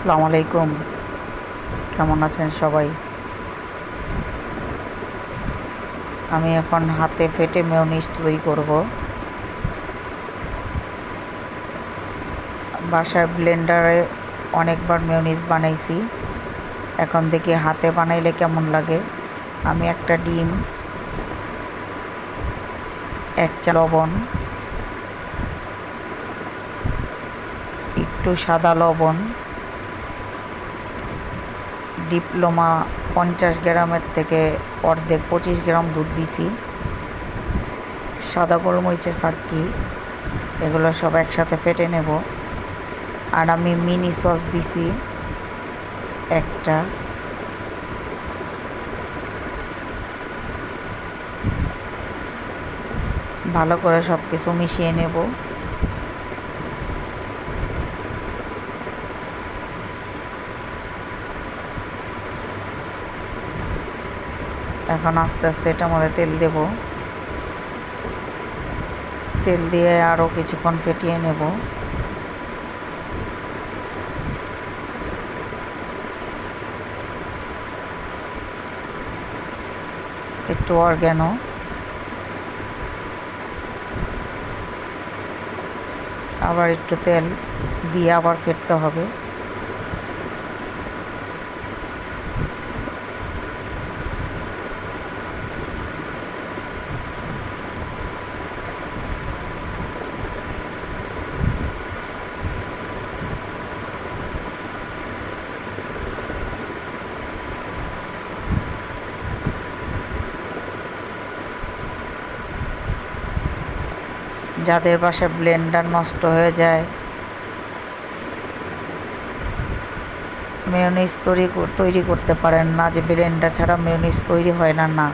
আসসালামু আলাইকুম। কেমন আছেন সবাই? আমি এখন হাতে ফেটে মেয়োনিজ তৈরি করব। বাসায় ব্লেন্ডারে অনেকবার মেয়োনিজ বানাইছি। এখন দেখি হাতে বানাইলে কেমন লাগে। আমি একটা ডিম, 1 চা লবণ, একটু সাদা লবণ, ডিপ্লোমা 50 গ্রামের থেকে অর্ধেক 25 গ্রাম দুধ দিছি, সাদা গোলমরিচের ফাঁকি, এগুলো সব একসাথে ফেটে নেব। আর আমি মিনি সস দিছি একটা। ভালো করে সব কিছু মিশিয়ে নেব। এখন আস্তে আস্তে এটার মধ্যে তেল দেব। তেল দিয়ে আরও কিছুক্ষণ ফেটিয়ে নেব। একটু অরগ্যানো, আবার একটু তেল দিয়ে আবার ফেটতে হবে। যাদের বাসায় ব্লেন্ডার নষ্ট হয়ে যায়, মেয়োনিজ তৈরি করতে পারেন না, যে ব্লেন্ডার ছাড়া মেয়োনিজ তৈরি হয় না, না,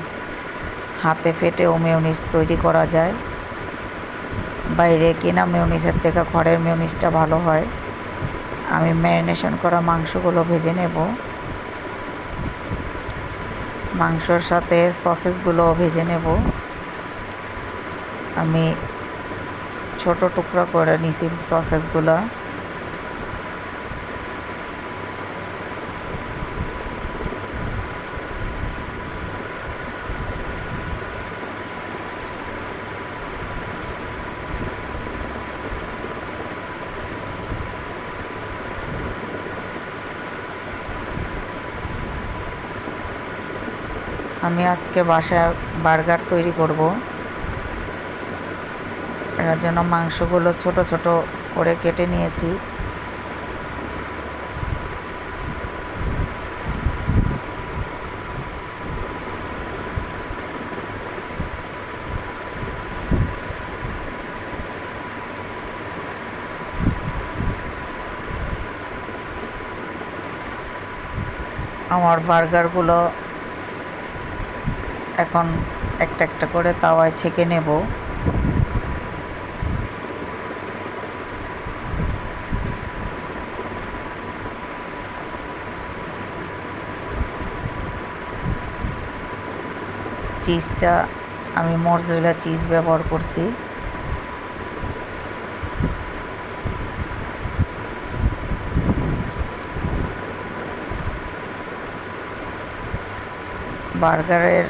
হাতে ফেটেও মেয়োনিজ তৈরি করা যায়। বাইরে কেনা মেয়োনিজের থেকে ঘরের মেয়োনিজটা ভালো হয়। আমি ম্যারিনেশন করা মাংসগুলো ভেজে নেব। মাংসর সাথে সসেসগুলোও ভেজে নেব। আমি ছোট টুকরা করে নিছি সসেসগুলো। আমি আজকে বাসায় বার্গার তৈরি করব। এর জন্য মাংসগুলো ছোট ছোট করে কেটে নিয়েছি। আমার বার্গারগুলো এখন একটা একটা করে তাওয়ায় ছেঁকে নেব। চিজটা আমি মজরেলা চিজ ব্যবহার করছি। বার্গারের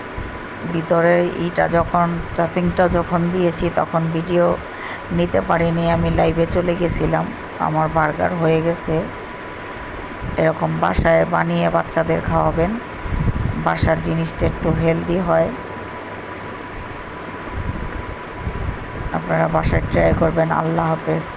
ভিতরে স্টাফিংটা যখন দিয়েছি তখন ভিডিও নিতে পারিনি, আমি লাইভে চলে গেছিলাম। আমার বার্গার হয়ে গেছে। এরকম বাসায় বানিয়ে বাচ্চাদের খাওয়াবেন। বাসার জিনিসটা একটু হেলদি হয়। আপনারা বাসায় ট্রাই করবেন। আল্লাহ হাফেজ।